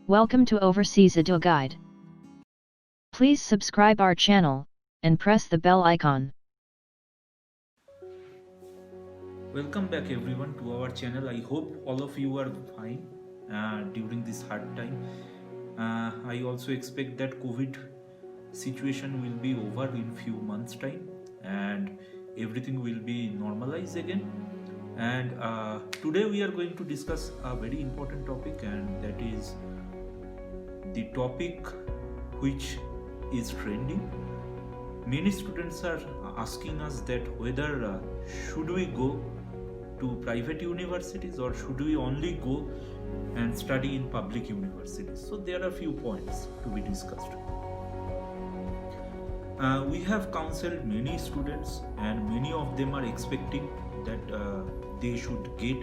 Welcome to Overseas Edu Guide. Please subscribe our channel and press the bell icon. Welcome back everyone to our channel. I hope all of you are fine during this hard time. I also expect that COVID situation will be over in few months time and everything will be normalized again. And today we are going to discuss a very important topic, and that is the topic which is trending. Many students are asking us that whether should we go to private universities or should we only go and study in public universities. So there are a few points to be discussed. We have counseled many students and many of them are expecting that they should get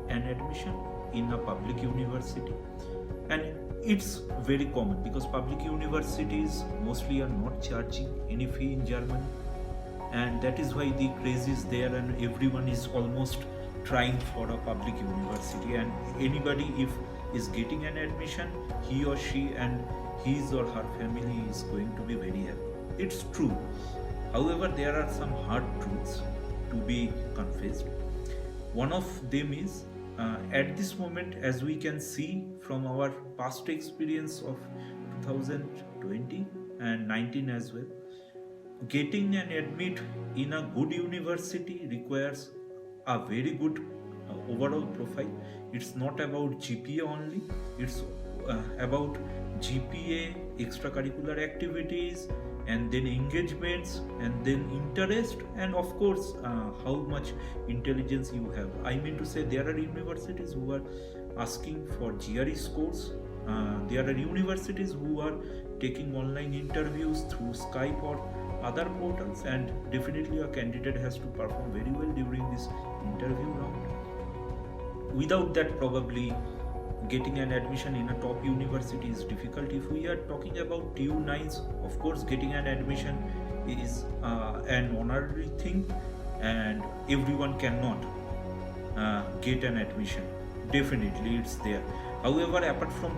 an admission in a public university, and it's very common because public universities mostly are not charging any fee in Germany, and that is why the craze is there and everyone is almost trying for a public university, and anybody if is getting an admission, he or she and his or her family is going to be very happy. It's true. However, there are some hard truths to be confessed. One of them is at this moment, as we can see from our past experience of 2020 and 19 as well, getting an admit in a good university requires a very good overall profile. It's not about GPA only, it's about GPA, extracurricular activities, and then engagements, and then interest, and of course how much intelligence you have. I mean to say, there are universities who are asking for GRE scores. There are universities who are taking online interviews through Skype or other portals, and definitely a candidate has to perform very well during this interview round. Without that, probably getting an admission in a top university is difficult. If we are talking about TU9s, of course getting an admission is an honorary thing, and everyone cannot get an admission. Definitely it's there. However, apart from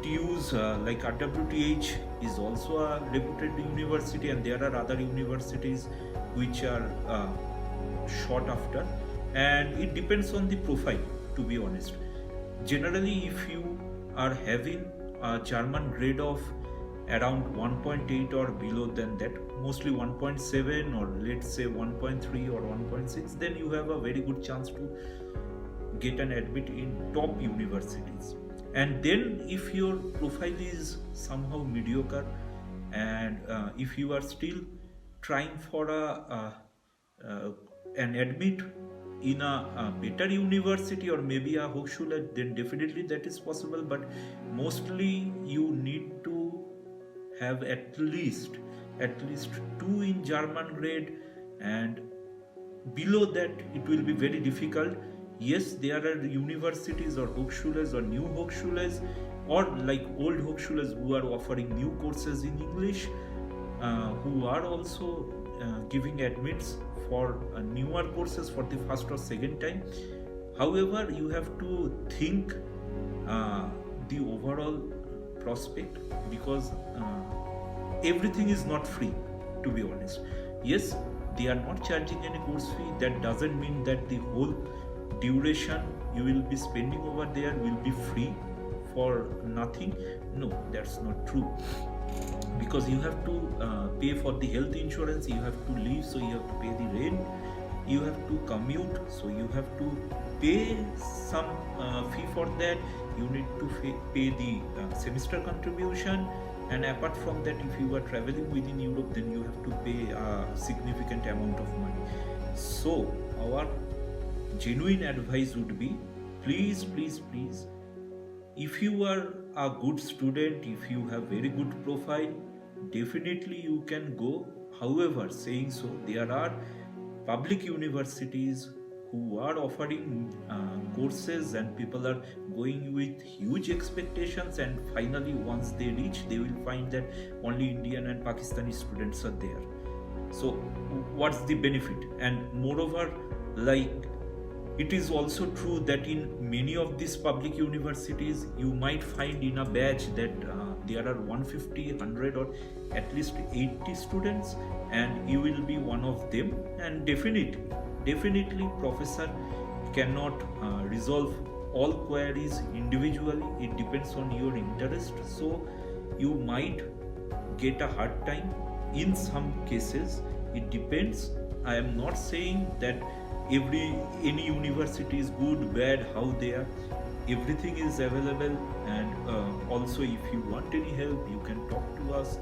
TUs like RWTH is also a reputed university, and there are other universities which are sought after, and it depends on the profile, to be honest. Generally, if you are having a German grade of around 1.8 or below than that, mostly 1.7 or let's say 1.3 or 1.6, then you have a very good chance to get an admit in top universities. And then if your profile is somehow mediocre, and if you are still trying for an admit in a better university or maybe a Hochschule, then definitely that is possible. But mostly you need to have at least 2 in German grade, and below that it will be very difficult. Yes, there are universities or Hochschules or new Hochschules or like old Hochschules who are offering new courses in English, who are also giving admits for newer courses for the first or second time. However, you have to think the overall prospect, because everything is not free, to be honest. Yes, they are not charging any course fee. That doesn't mean that the whole duration you will be spending over there will be free for nothing. No, that's not true, because you have to pay for the health insurance, you have to live, so you have to pay the rent, you have to commute, so you have to pay some fee for that, you need to pay the semester contribution, and apart from that, if you are traveling within Europe, then you have to pay a significant amount of money. So our genuine advice would be, please, if you are a good student, if you have very good profile, definitely you can go. However, saying so, there are public universities who are offering courses, and people are going with huge expectations, and finally once they reach, they will find that only Indian and Pakistani students are there. So what's the benefit? And moreover, like It is also true that in many of these public universities, you might find in a batch that there are 150, 100, or at least 80 students, and you will be one of them. And definitely, professor cannot resolve all queries individually. It depends on your interest. So you might get a hard time in some cases. It depends. I am not saying that any university is good, bad, how they are. Everything is available, and also if you want any help, you can talk to us.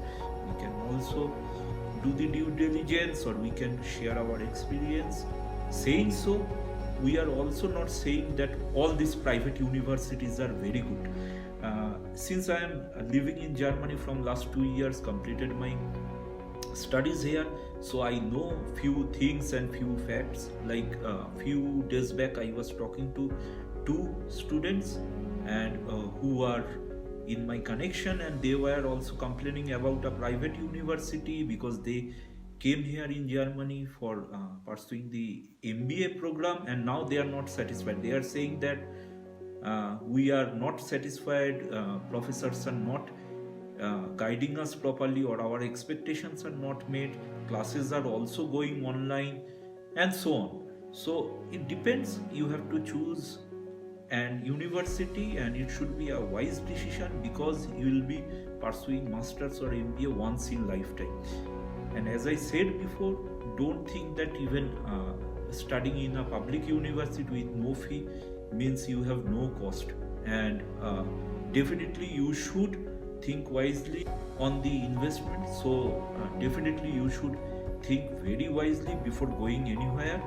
We can also do the due diligence, or we can share our experience. Saying so, we are also not saying that all these private universities are very good. Since I am living in Germany from last 2 years, completed my studies here, so I know few things and few facts. Like few days back, I was talking to two students, and who are in my connection, and they were also complaining about a private university because they came here in Germany for pursuing the MBA program, and now they are not satisfied. They are saying that we are not satisfied, professors are not guiding us properly, or our expectations are not met, classes are also going online, and so on. So it depends. You have to choose an university, and it should be a wise decision, because you will be pursuing masters or MBA once in lifetime. And as I said before, don't think that even studying in a public university with no fee means you have no cost. And definitely you should think wisely on the investment. So definitely you should think very wisely before going anywhere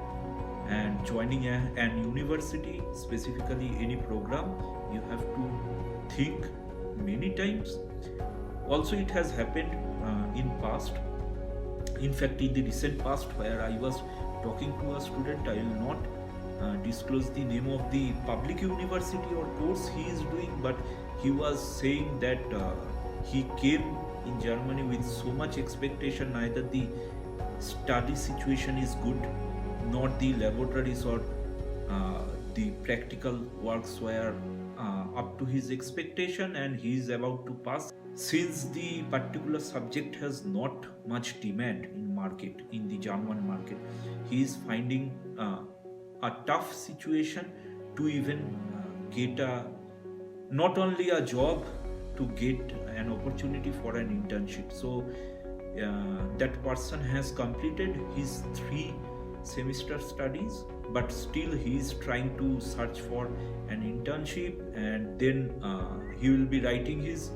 and joining an university, specifically any program. You have to think many times. Also, it has happened in past. In fact, in the recent past, where I was talking to a student, I will not disclose the name of the public university or course he is doing, but he was saying that he came in Germany with so much expectation. Neither the study situation is good, nor the laboratories or the practical works were up to his expectation, and he is about to pass. Since the particular subject has not much demand in the German market, he is finding a tough situation to even get not only a job, to get an opportunity for an internship. So that person has completed his 3 semester studies, but still he is trying to search for an internship, and then he will be writing his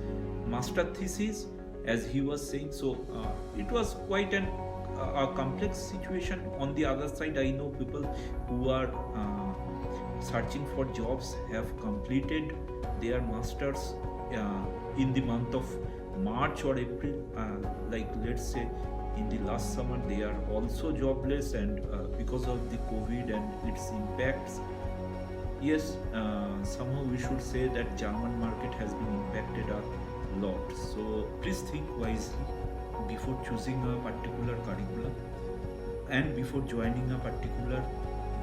master thesis, as he was saying. So it was quite a complex situation. On the other side, I know people who are searching for jobs have completed their masters in the month of March or April, like let's say in the last summer. They are also jobless, and because of the COVID and its impacts, yes, somehow we should say that German market has been impacted a lot. So please think wisely before choosing a particular curriculum and before joining a particular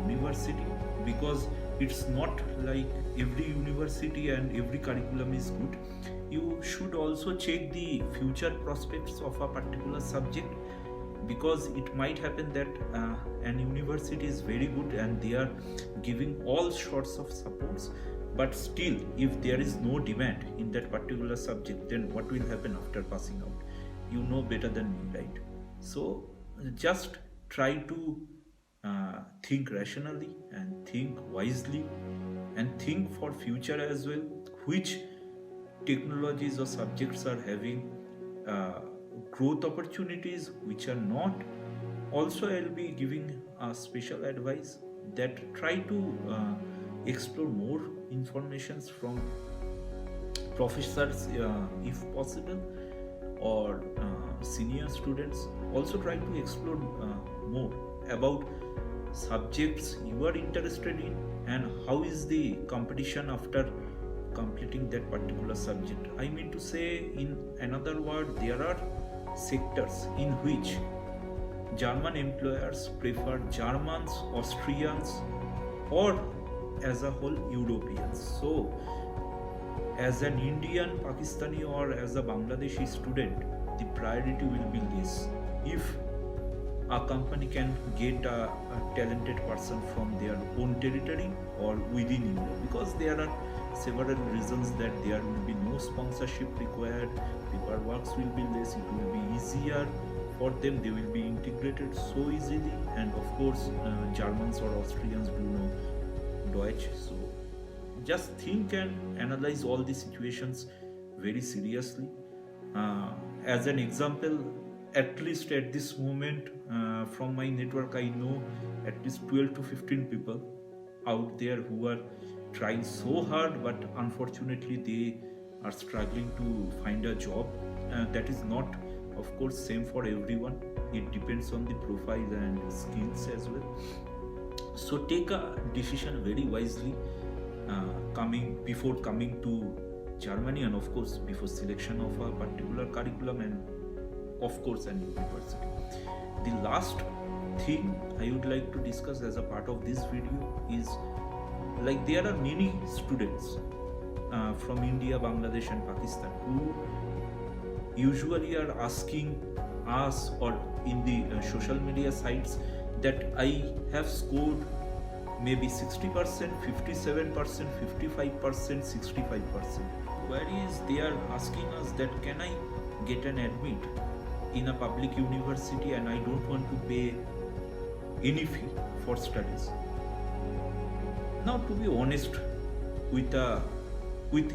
university, because it's not like every university and every curriculum is good. You should also check the future prospects of a particular subject, because it might happen that an university is very good and they are giving all sorts of supports, but still if there is no demand in that particular subject, then what will happen after passing out? You know better than me, right? So just try to think rationally and think wisely, and think for future as well, which technologies or subjects are having growth opportunities, which are not. Also, I'll be giving a special advice that try to explore more informations from professors if possible, or senior students. Also try to explore more about subjects you are interested in, and how is the competition after completing that particular subject. I mean to say, in another word, there are sectors in which German employers prefer Germans, Austrians, or as a whole Europeans. So as an Indian, Pakistani, or as a Bangladeshi student, the priority will be less. If a company can get a talented person from their own territory or within India, because there are several reasons that there will be no sponsorship required, paperwork will be less, it will be easier for them, they will be integrated so easily, and of course Germans or Austrians do know Deutsch. So just think and analyze all the situations very seriously. As an example, at least at this moment, from my network, I know at least 12 to 15 people out there who are trying so hard, but unfortunately, they are struggling to find a job. That is not, of course, same for everyone. It depends on the profile and skills as well. So take a decision very wisely, before coming to Germany, and of course before selection of a particular curriculum, and of course an university. The last thing I would like to discuss as a part of this video is, like, there are many students from India, Bangladesh and Pakistan who usually are asking us or in the social media sites that I have scored maybe 60%, 57%, 55%, 65%. Whereas they are asking us that can I get an admit in a public university and I don't want to pay any fee for studies. Now, to be honest with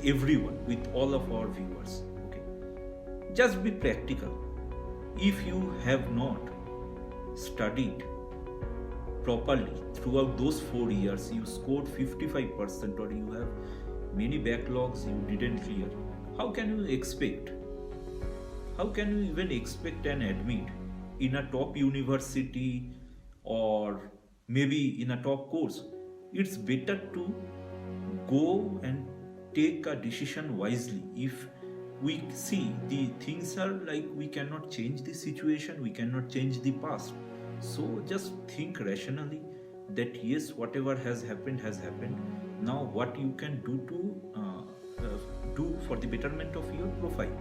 everyone, with all of our viewers, okay, just be practical. If you have not studied properly throughout those 4 years, you scored 55% or you have many backlogs you didn't clear, how can you even expect an admit in a top university or maybe in a top course? It's better to go and take a decision wisely. If we see the things are like, we cannot change the situation, we cannot change the past, so just think rationally that yes, whatever has happened, now what you can do to do for the betterment of your profile,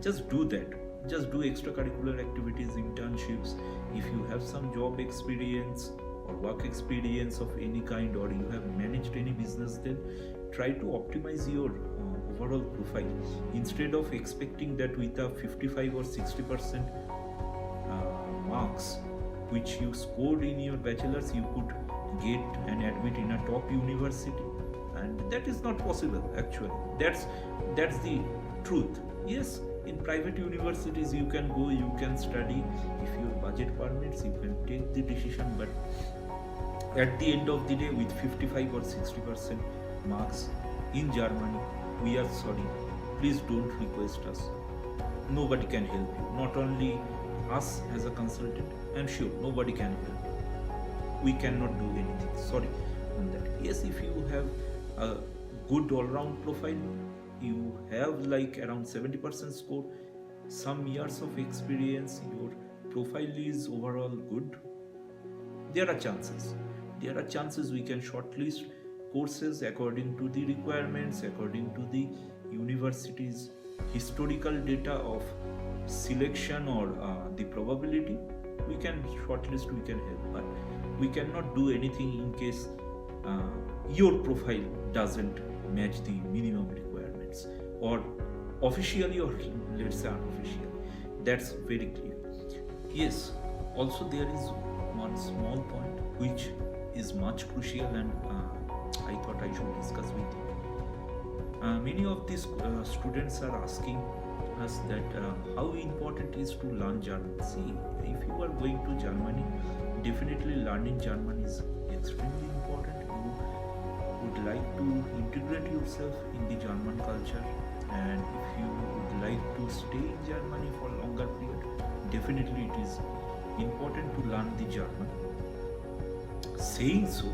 just do that. Just do extracurricular activities, internships. If you have some job experience or work experience of any kind, or you have managed any business, then try to optimize your overall profile, instead of expecting that with a 55 or 60% marks which you scored in your bachelor's, you could get an admit in a top university, and that is not possible. Actually, that's the truth. Yes, in private universities you can go, you can study, if your budget permits, you can take the decision, but at the end of the day, with 55 or 60% marks in Germany, we are sorry, please don't request us. Nobody can help you, not only us as a consultant, I'm sure nobody can help you. We cannot do anything, sorry on that. Yes, if you have a good all-round profile, you have like around 70% score, some years of experience, your profile is overall good, there are chances we can shortlist courses according to the requirements, according to the university's historical data of selection or the probability. We can shortlist, we can help, but we cannot do anything in case your profile doesn't match the minimum requirements, or officially or let's say unofficially. That's very clear. Yes, also there is one small point which is much crucial, and I thought I should discuss with you. Many of these students are asking us that how important is to learn German. See, if you are going to Germany, definitely learning German is extremely important. You would like to integrate yourself in the German culture, and if you would like to stay in Germany for a longer period, definitely it is important to learn the German. Saying so,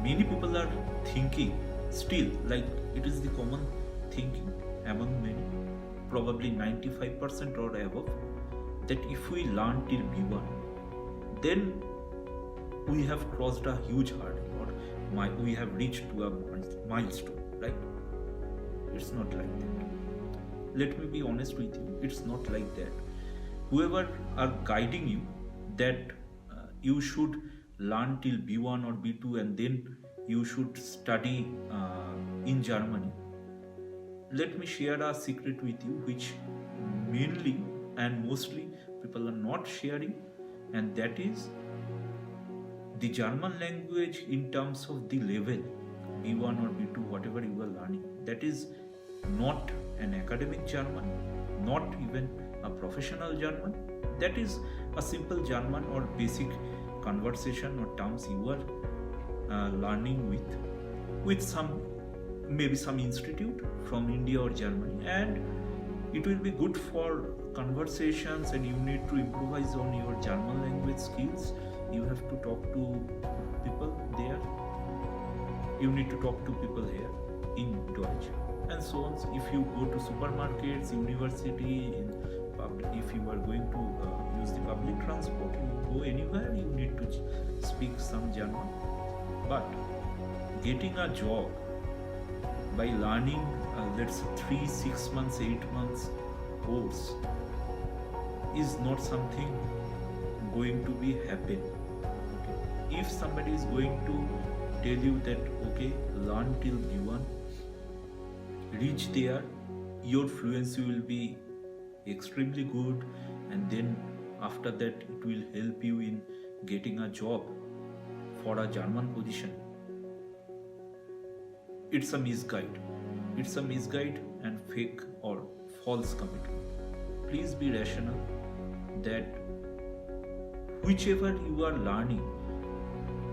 many people are thinking still, like it is the common thinking among many, probably 95% or above, that if we learn till B1, then we have crossed a huge hurdle, or we have reached to a milestone, right? It's not like that. Let me be honest with you, it's not like that. Whoever are guiding you that you should learn till B1 or B2 and then you should study in Germany, let me share a secret with you which mainly and mostly people are not sharing, and that is the German language in terms of the level B1 or B2, whatever you are learning, that is not an academic German, not even a professional German. That is a simple German or basic conversation or terms you are learning with some, maybe some institute from India or Germany, and it will be good for conversations, and you need to improvise on your German language skills. You have to talk to people there, you need to talk to people here in Deutsch, and so on. If you go to supermarkets, university, in public, if you are going to use the public transport, you go anywhere, you need to speak some German. But getting a job by learning let's say 3, 6 months, 8 months course is not something going to be happen. Okay? If somebody is going to tell you that okay, learn till B1, reach there, your fluency will be extremely good, and then after that it will help you in getting a job for a German position, it's a misguide. It's a misguide and fake or false commitment. Please be rational that whichever you are learning,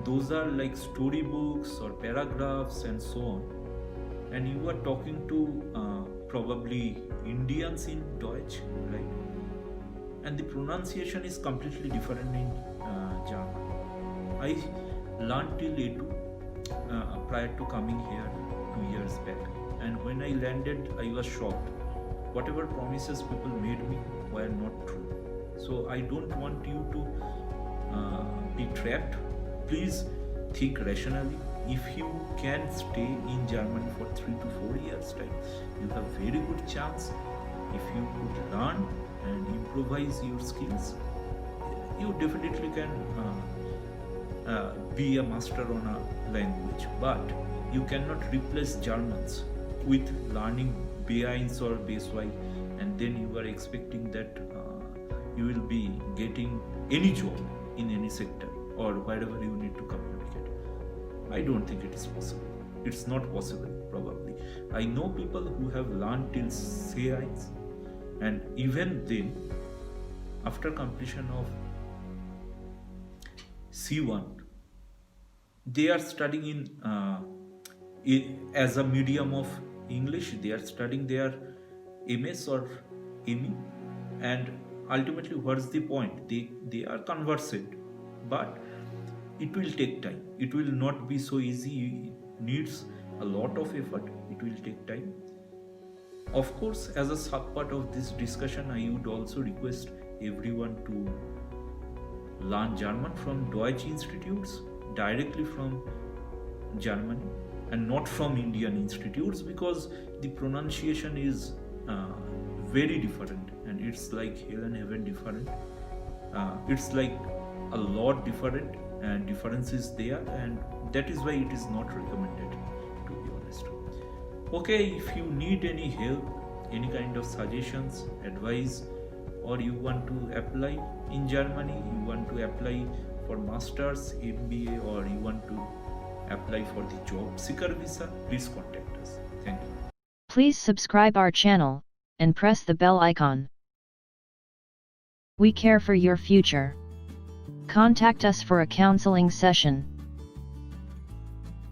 those are like storybooks or paragraphs and so on, and you are talking to probably Indians in Deutsch, right? And the pronunciation is completely different in German. I learned till A2 prior to coming here 2 years back, and when I landed I was shocked. Whatever promises people made me were not true. So I don't want you to be trapped. Please think rationally. If you can stay in Germany for 3 to 4 years time, you have very good chance. If you could learn and improvise your skills, you definitely can be a master on a language. But you cannot replace Germans with learning B1 or B2, and then you are expecting that you will be getting any job in any sector or wherever you need to communicate. I don't think it is possible. It's not possible, probably. I know people who have learned till C1, and even then, after completion of C1, they are studying as a medium of English. They are studying their MS or ME, and ultimately, what's the point? They are conversant, but it will take time. It will not be so easy. It needs a lot of effort. It will take time. Of course, as a sub part of this discussion, I would also request everyone to learn German from Deutsch institutes, directly from Germany, and not from Indian institutes, because the pronunciation is very different, and it's like hell and heaven different. It's like a lot different, and difference is there, and that is why it is not recommended, to be honest. Okay, if you need any help, any kind of suggestions, advice, or you want to apply in Germany, you want to apply for masters, MBA, or you want to apply for the job seeker visa, please contact us. Thank you. Please subscribe our channel and press the bell icon. We care for your future. Contact us for a counseling session.